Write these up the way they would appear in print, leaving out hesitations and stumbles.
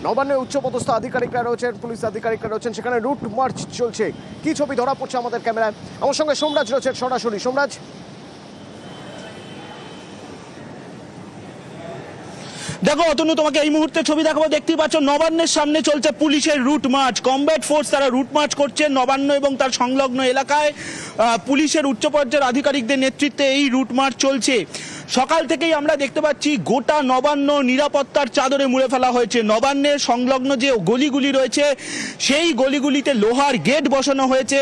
নবান্নের উচ্চপদস্থ আধিকারিকরা রয়েছেন, পুলিশ আধিকারিকরা রয়েছেন, সেখানে রুট মার্চ চলছে। কি ছবি ধরা পড়ছে আমাদের ক্যামেরায়? আমার সঙ্গে সোমরাজ রয়েছেন সরাসরি। সোমরাজ, দেখো অতনু, তোমাকে এই মুহূর্তে ছবি দেখাবো। দেখতেই পাচ্ছ নবান্নের সামনে চলছে পুলিশের রুট মার্চ। কমব্যাট ফোর্স তারা রুট মার্চ করছে নবান্ন এবং তার সংলগ্ন এলাকায়। পুলিশের উচ্চ পর্যায়ের আধিকারিকদের নেতৃত্বে এই রুট মার্চ চলছে। সকাল থেকেই আমরা দেখতে পাচ্ছি গোটা নবান্ন নিরাপত্তার চাদরে মুড়ে ফেলা হয়েছে। নবান্নের সংলগ্ন যে গলিগুলি রয়েছে সেই গলিগুলিতে লোহার গেট বসানো হয়েছে।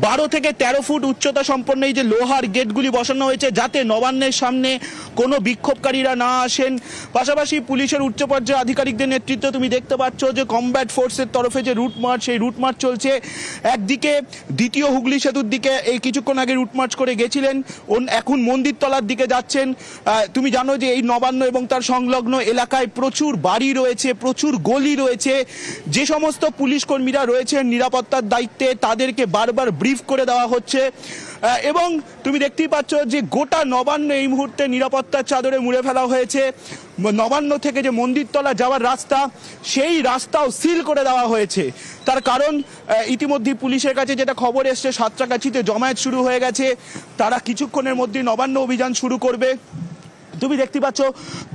12 থেকে 13 ফুট উচ্চতা সম্পন্ন এই যে লোহার গেটগুলি বসানো হয়েছে, যাতে নবান্নের সামনে কোনো বিক্ষোভকারীরা না আসেন। পাশাপাশি পুলিশের উচ্চ পর্যায়ের আধিকারিকদের নেতৃত্বে তুমি দেখতে পাচ্ছ যে কমব্যাট ফোর্সের তরফে যে রুট মার্চ, সেই রুট মার্চ চলছে। একদিকে দ্বিতীয় হুগলি সেতুর দিকে এই কিছুক্ষণ আগে রুট মার্চ করে গেছিলেন, এখন মন্দিরতলার দিকে যাচ্ছেন। তুমি জানো যে এই নবান্ন এবং তার সংলগ্ন এলাকায় প্রচুর বাড়ি রয়েছে, প্রচুর গলি রয়েছে। যে সমস্ত পুলিশ কর্মীরা রয়েছেন নিরাপত্তার দায়িত্বে তাদেরকে বারবার ব্রিফ করে দেওয়া হচ্ছে এবং তুমি দেখতেই পাচ্ছ যে গোটা নবান্ন এই মুহূর্তে নিরাপত্তার চাদরে মুড়ে ফেলা হয়েছে। নবান্ন থেকে যে মন্দিরতলা যাওয়ার রাস্তা, সেই রাস্তাও সিল করে দেওয়া হয়েছে। তার কারণ ইতিমধ্যে পুলিশের কাছে যেটা খবর এসছে, সাঁতরাগাছিতে জমায়েত শুরু হয়ে গেছে। তারা কিছুক্ষণের মধ্যে নবান্ন অভিযান শুরু করবে। তুমি দেখতে পাচ্ছ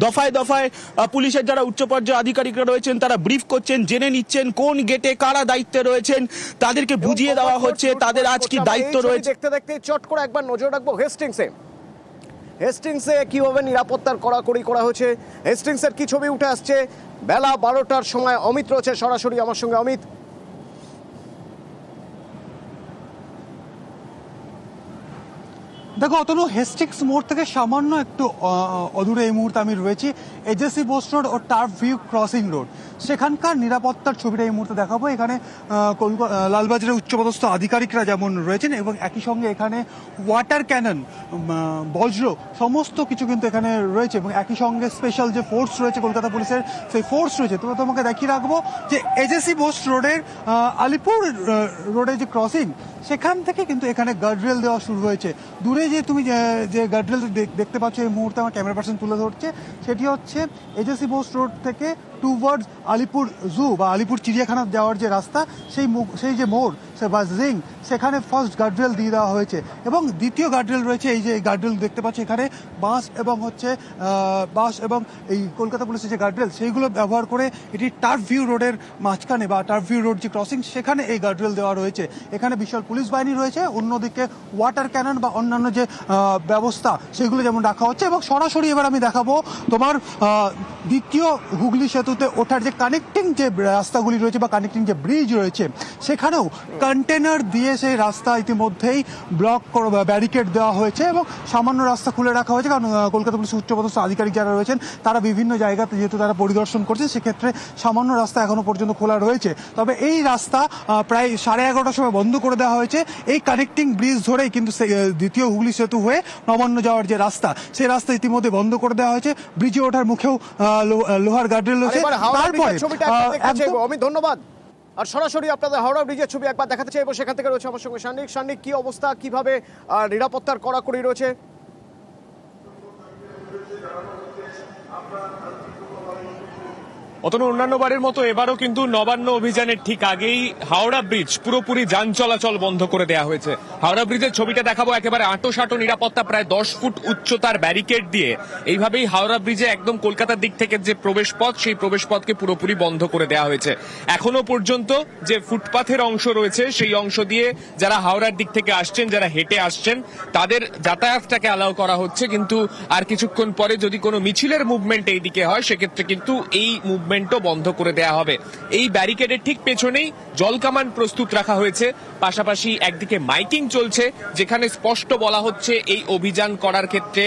দফায় দফায় পুলিশের যারা উচ্চ পর্যায়ের আধিকারিকরা রয়েছেন তারা ব্রিফ করছেন, জেনে নিচ্ছেন কোন গেটে কারা দায়িত্বে রয়েছেন, তাদেরকে বুঝিয়ে দেওয়া হচ্ছে তাদের আজ কি দায়িত্ব রয়েছে। দেখতে দেখতে চট করে একবার নজর রাখবো হেস্টিংসে কিভাবে নিরাপত্তার কড়াকড়ি করা হয়েছে। হেস্টিংসের কি ছবি উঠে আসছে? বেলা 12টার সময় অমিত রয়েছে সরাসরি আমার সঙ্গে। অমিত, দেখো অতনু, হেস্টিংস মোড় থেকে সামান্য একটু অদূরে এই মুহূর্তে আমি রয়েছি। এজেসি বোস রোড ও টার্ফ ভিউ ক্রসিং রোড, সেখানকার নিরাপত্তার ছবিটা এই মুহূর্তে দেখাবো। এখানে লালবাজারের উচ্চপদস্থ আধিকারিকরা যেমন রয়েছেন এবং একই সঙ্গে এখানে ওয়াটার ক্যানন, বজ্র, সমস্ত কিছু কিন্তু এখানে রয়েছে এবং একই সঙ্গে স্পেশাল যে ফোর্স রয়েছে কলকাতা পুলিশের, সেই ফোর্স রয়েছে। তো তোমাকে দেখিয়ে রাখবো যে এজেসি বোস রোডের আলিপুর রোডের যে ক্রসিং, সেখান থেকে কিন্তু এখানে গার্ডরেল দেওয়া শুরু হয়েছে। দূরে যে তুমি যে গার্ডরেল দেখতে পাচ্ছ এই মুহূর্তে আমার ক্যামেরা পার্সন তুলে ধরছে, সেটি হচ্ছে এজেসি বোস রোড থেকে টুয়ার্ডস আলিপুর জু বা আলিপুর চিড়িয়াখানা যাওয়ার যে রাস্তা, সেই যে মোড় বা জিং, সেখানে ফার্স্ট গার্ডরেল দিয়ে দেওয়া হয়েছে এবং দ্বিতীয় গার্ডরেল রয়েছে। এই যে গার্ডরেল দেখতে পাচ্ছ এখানে বাস এবং এই কলকাতা পুলিশের যে গার্ডরেল, সেইগুলো ব্যবহার করে এটি টার্ফ ভিউ রোডের মাঝখানে বা টার্ফ ভিউ রোড যে ক্রসিং, সেখানে এই গার্ডরেল দেওয়া রয়েছে। এখানে বিশাল পুলিশ বাহিনী রয়েছে, অন্যদিকে ওয়াটার ক্যানন বা অন্যান্য যে ব্যবস্থা সেগুলো যেমন রাখা হচ্ছে। এবং সরাসরি এবার আমি দেখাবো তোমার দ্বিতীয় হুগলি সেতুতে ওঠার যে কানেক্টিং যে রাস্তাগুলি রয়েছে বা কানেক্টিং যে ব্রিজ রয়েছে, সেখানেও কন্টেনার দিয়ে সেই রাস্তা ইতিমধ্যেই ব্লক ব্যারিকেড দেওয়া হয়েছে এবং সামান্য রাস্তা খুলে রাখা হয়েছে। কারণ কলকাতা পুলিশের উচ্চপদস্থ আধিকারিক যারা রয়েছেন তারা বিভিন্ন জায়গাতে যেহেতু তারা পরিদর্শন করছে, সেক্ষেত্রে সামান্য রাস্তা এখনো পর্যন্ত খোলা রয়েছে। তবে এই রাস্তা প্রায় 11:30টার সময় বন্ধ করে দেওয়া হয়েছে। এই কানেক্টিং ব্রিজ ধরেই কিন্তু দ্বিতীয় হুগলি সেতু হয়ে নবান্ন যাওয়ার যে রাস্তা, সেই রাস্তা ইতিমধ্যে বন্ধ করে দেওয়া হয়েছে। ব্রিজে ওঠার মুখেও লোহার গার্ডরেল রয়েছে। তারপরে অমিত, ধন্যবাদ। আর সরাসরি আপনাদের হাওড়া ব্রিজের ছবি একবার দেখাতে চাইবো। সেখান থেকে রয়েছে আমার সঙ্গে সান্নিক। কি অবস্থা, কিভাবে নিরাপত্তার কড়াকড়ি রয়েছে? অতনু, অন্যান্য বারের মতো এবারও কিন্তু নবান্ন অভিযানের ঠিক আগেই হাওড়া ব্রিজ পুরোপুরি যান চলাচল বন্ধ করে দেওয়া হয়েছে। হাওড়া ব্রিজের ছবিটা দেখাবো, একেবারে আঁটোসাঁটো নিরাপত্তা, প্রায় 10 ফুট উচ্চতার ব্যারিকেড দিয়ে এইভাবেই হাওড়া ব্রিজে একদম কলকাতার দিক থেকে যে প্রবেশ পথ, সেই প্রবেশ পথকে পুরোপুরি বন্ধ করে দেওয়া হয়েছে। এখনো পর্যন্ত যে ফুটপাথের অংশ রয়েছে, সেই অংশ দিয়ে যারা হাওড়ার দিক থেকে আসছেন, যারা হেঁটে আসছেন, তাদের যাতায়াতটাকে অ্যালাউ করা হচ্ছে। কিন্তু আর কিছুক্ষণ পরে যদি কোনো মিছিলের মুভমেন্ট এই দিকে হয়, সেক্ষেত্রে কিন্তু এই মুভমেন্ট বন্ধ করে দেওয়া হবে। এই ব্যারিকেডের ঠিক পেছনেই জলকামান প্রস্তুত রাখা হয়েছে। পাশাপাশি একদিকে মাইকিং চলছে, যেখানে স্পষ্ট বলা হচ্ছে এই অভিযান করার ক্ষেত্রে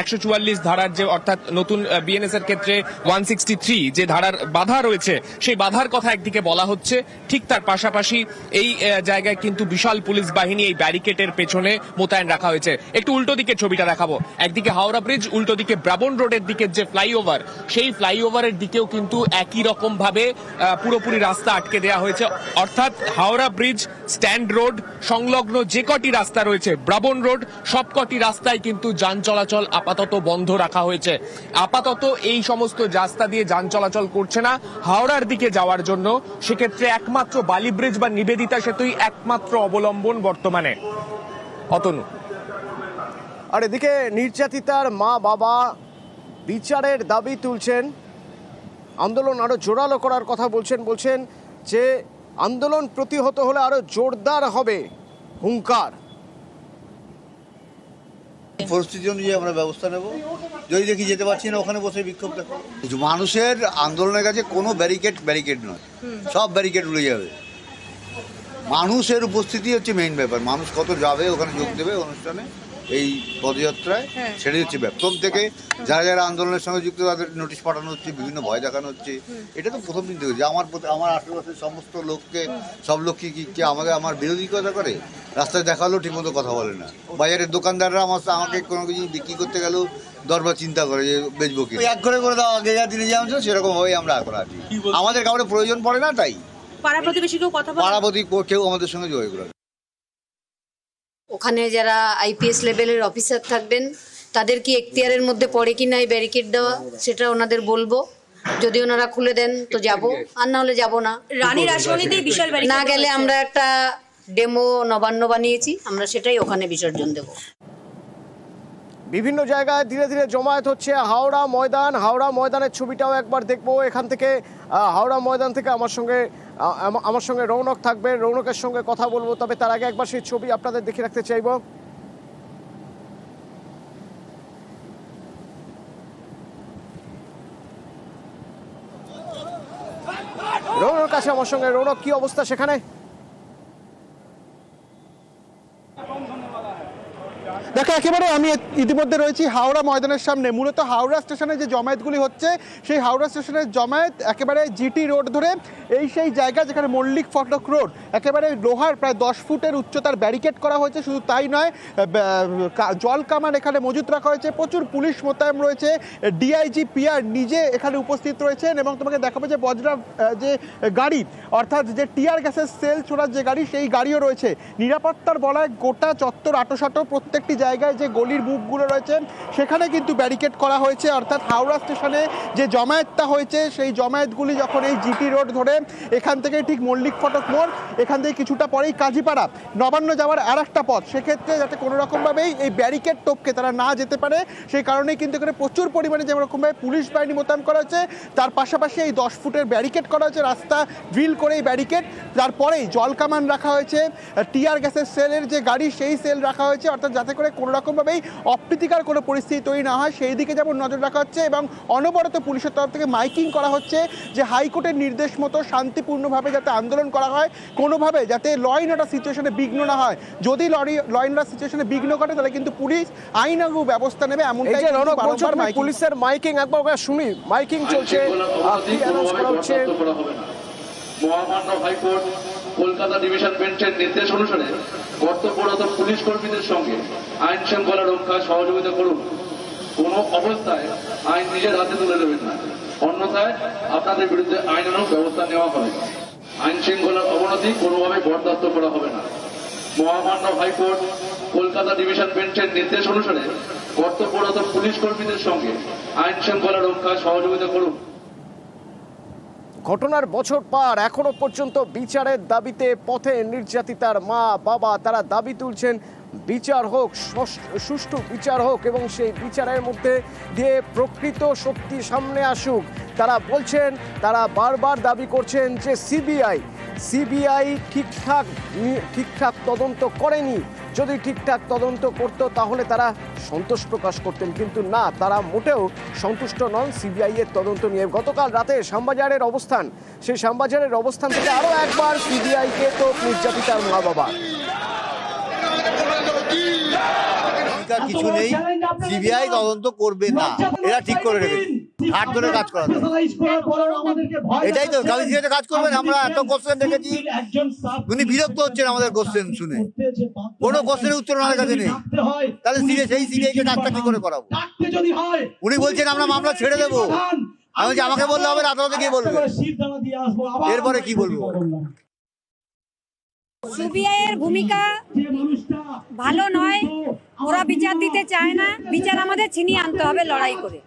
144 ধারার যে, অর্থাৎ নতুন বিএনএস এর ক্ষেত্রে 163 যে ধারার বাধা রয়েছে, সেই বাধার কথা একদিকে বলা হচ্ছে। ঠিক তার পাশাপাশি এই জায়গায় কিন্তু বিশাল পুলিশ বাহিনী এই ব্যারিকেডের পেছনে মোতায়েন রাখা হয়েছে। একটু উল্টো দিকে ছবিটা দেখাবো। একদিকে হাওড়া ব্রিজ, উল্টো দিকে ব্রাবন রোডের দিকে যে ফ্লাইওভার, সেই ফ্লাইওভারের দিকেও কিন্তু কিন্তু একই রকম ভাবে পুরোপুরি রাস্তা আটকে দেওয়া হয়েছে। অর্থাৎ হাওড়া ব্রিজ, স্ট্যান্ড রোড সংলগ্ন যে কটি রাস্তা রয়েছে, ব্রাবন রোড, সবকটি রাস্তায় কিন্তু যান চলাচল আপাতত বন্ধ রাখা হয়েছে। আপাতত এই সমস্ত রাস্তা দিয়ে যান চলাচল করছে না হাওড়ার দিকে যাওয়ার জন্য। সেক্ষেত্রে একমাত্র বালি ব্রিজ বা নিবেদিতা সেতুই একমাত্র অবলম্বন বর্তমানে। অতনু। আর এদিকে নির্যাতিতার মা বাবা বিচারের দাবি তুলছেন, আন্দোলন আরো জোরালো করার কথা বলছেন যে আন্দোলন প্রতিহত হলে আরো জোরদার হবে হুঙ্কার। পরিস্থিতি অনুযায়ী আমরা ব্যবস্থা নেব। যদি দেখি যেতে পারছি না, ওখানে বসে বিক্ষোভ দেখো। মানুষের আন্দোলনের কাছে কোনো ব্যারিকেড নয়, সব ব্যারিকেড উড়ে যাবে। মানুষের উপস্থিতি হচ্ছে মেইন ব্যাপার। মানুষ কত যাবে ওখানে যোগ দেবে অনুষ্ঠানে, এই পদযাত্রায়, সেটাই হচ্ছে ব্যাপার। প্রথম থেকে যারা যারা আন্দোলনের সঙ্গে যুক্ত তাদের নোটিশ পাঠানো হচ্ছে, বিভিন্ন ভয় দেখানো হচ্ছে। এটা তো প্রথম দিন থেকে হচ্ছে। আমার আশেপাশের সমস্ত লোককে, সব লোক কি আমার বিরোধিতা করে, রাস্তায় দেখালেও ঠিকমতো কথা বলে না। বাজারের দোকানদাররা আমাকে কোনো কিছু বিক্রি করতে গেলেও দরবার চিন্তা করে যে বেচবো কি। এক করে দাও, আগে যা দিনে যেমন ছিল সেরকম ভাবেই আমরা এখন আছি। আমাদের কাউকে প্রয়োজন পড়ে না, তাই পাড়া প্রতিবেশী কেউ কথা বলে, পাড়া কেউ আমাদের সঙ্গে যোগাযোগ করে। ওখানে যারা আইপিএস লেভেলের অফিসার থাকবেন তাদের কি এখতিয়ারের মধ্যে পড়ে কি না এই ব্যারিকেড দেওয়া, সেটা ওনাদের বলবো। যদি ওনারা খুলে দেন তো যাব, আর না হলে যাব না। রানীর রাসমণিতেই বিশাল ব্যারিকেড না গেলে আমরা একটা ডেমো নবান্ন বানিয়েছি, আমরা সেটাই ওখানে বিসর্জন দেব। বিভিন্ন জায়গায় ধীরে ধীরে জমায়েত হচ্ছে। হাওড়া ময়দানের ছবিটাও একবার দেখবো এখান থেকে। হাওড়া ময়দান থেকে আমার সঙ্গে রৌনক থাকবে, রৌনকের সঙ্গে কথা বলবো। তবে তার আগে একবার সেই ছবি আপনাদের দেখে রাখতে চাইবো। রৌনক আছে আমার সঙ্গে। রৌনক, কি অবস্থা সেখানে? দেখো, একেবারে আমি ইতিমধ্যে রয়েছি হাওড়া ময়দানের সামনে। মূলত হাওড়া স্টেশনে যে জমায়েতগুলি হচ্ছে, সেই হাওড়া স্টেশনের জমায়েত একেবারে জিটি রোড ধরে সেই জায়গা যেখানে মল্লিক ফটক রোড, একেবারে লোহার প্রায় 10 ফুটের উচ্চতার ব্যারিকেড করা হয়েছে। শুধু তাই নয়, জল কামান এখানে মজুত রাখা হয়েছে, প্রচুর পুলিশ মোতায়েন রয়েছে, ডিআইজি পিআর নিজে এখানে উপস্থিত রয়েছেন। এবং তোমাকে দেখাবো যে বজ্রা যে গাড়ি, অর্থাৎ যে টিয়ার গ্যাসের সেল ছোড়ার যে গাড়ি, সেই গাড়িও রয়েছে। নিরাপত্তার বলায় গোটা চত্বর আটোসাটো, প্রত্যেকটি জায়গায় যে গলির বুকগুলো রয়েছে সেখানে কিন্তু ব্যারিকেড করা হয়েছে। অর্থাৎ হাওড়া স্টেশনে যে জমায়েতটা হয়েছে, সেই জমায়েতগুলি যখন এই জিটি রোড ধরে এখান থেকে ঠিক মল্লিক ফটক মোড়, এখান থেকে কিছুটা পরেই কাজীপাড়া, নবান্ন যাওয়ার আর একটা পথ, সেক্ষেত্রে যাতে কোনো রকমভাবেই এই ব্যারিকেড টপকে তারা না যেতে পারে, সেই কারণেই কিন্তু এখানে প্রচুর পরিমাণে যেমন রকমভাবে পুলিশ বাহিনী মোতায়েন করা হয়েছে। তার পাশাপাশি এই 10 ফুটের ব্যারিকেড করা হয়েছে, রাস্তা ড্রিল করে এই ব্যারিকেড। তারপরেই জল কামান রাখা হয়েছে, টিয়ার গ্যাসের সেলের যে গাড়ি, সেই সেল রাখা হয়েছে। অর্থাৎ যাতে করে কোনো রকমভাবেই অপ্রীতিকর কোনো পরিস্থিতি তৈরি না হয়, সেই দিকে যেমন নজর রাখা হচ্ছে। এবং অনবরত পুলিশের তরফ থেকে মাইকিং করা হচ্ছে যে হাইকোর্টের নির্দেশ মতো শান্তিপূর্ণভাবে যাতে আন্দোলন করা হয়, কোনোভাবে যাতে ল অ্যান্ড অর্ডার সিচুয়েশনে বিঘ্ন না হয়। যদি ল অ্যান্ড অর্ডার সিচুয়েশনে বিঘ্ন ঘটে তাহলে কিন্তু পুলিশ আইনানুগ ব্যবস্থা নেবে। এমনটাই পুলিশের মাইকিং একবার শুনি। মাইকিং চলছে, কি অ্যানাউন্স করা হচ্ছে? মহামান্য হাইকোর্ট কলকাতা ডিভিশন বেঞ্চের নির্দেশ অনুসারে কর্তব্যরত পুলিশ কর্মীদের সঙ্গে আইন শৃঙ্খলা রক্ষায় সহযোগিতা করুন। কোনো অবস্থায় আইন নিজের হাতে তুলে নেবেন না, অন্যথায় আপনাদের বিরুদ্ধে আইনানুগ ব্যবস্থা নেওয়া হবে। আইন শৃঙ্খলার অবনতি কোনোভাবে বরদাস্ত করা হবে না। মহামান্য হাইকোর্ট কলকাতা ডিভিশন বেঞ্চের নির্দেশ অনুসারে কর্তব্যরত পুলিশ কর্মীদের সঙ্গে আইন শৃঙ্খলা রক্ষায় সহযোগিতা করুন। ঘটনার বছর পার, এখনো পর্যন্ত বিচারের দাবিতে পথে নির্যাতিতার মা বাবা। তারা দাবি তুলছেন বিচার হোক, সুষ্ঠু বিচার হোক, এবং সেই বিচারের মধ্যে দিয়ে প্রকৃত সত্যি সামনে আসুক। তারা বলছেন, তারা বারবার দাবি করছেন যে সিবিআই ঠিকঠাক তদন্ত করেনি। যদি ঠিকঠাক তদন্ত করত তাহলে তারা সন্তোষ প্রকাশ করতেন, কিন্তু না, তারা মোটেও সন্তুষ্ট নন সিবিআই এর তদন্ত নিয়ে। গতকাল রাতে শ্যামবাজারের অবস্থান, সেই শ্যামবাজারের অবস্থান থেকে আরো একবার সিবিআইকে তো নির্যাতিতার মা বাবা। কিছু নেই, সিবিআই তদন্ত করবে না, এরা ঠিক করে রেখেছে। হাত ধরে কাজ করা, এটাই তো কাজ করবেন। আমরা এত কোশ্চেন দেখেছি, উনি বিরক্ত হচ্ছেন আমাদের কোশ্চেন শুনে। কোনো কোশ্চেনের উত্তর আমাদের কাছে নেই, তাহলে সেই সিবিআই কে কাজটা কি করে করাবো? উনি বলছেন আমরা মামলা ছেড়ে দেবো। আমি বলছি আমাকে বললে হবে না, আদালতে গিয়ে বলবে। এরপরে কি বলবো? সিবিআইয়ের ভূমিকা ভালো নয়, ওরা বিচার দিতে চায় না, বিচার আমাদের ছিনিয়ে আনতে হবে লড়াই করে।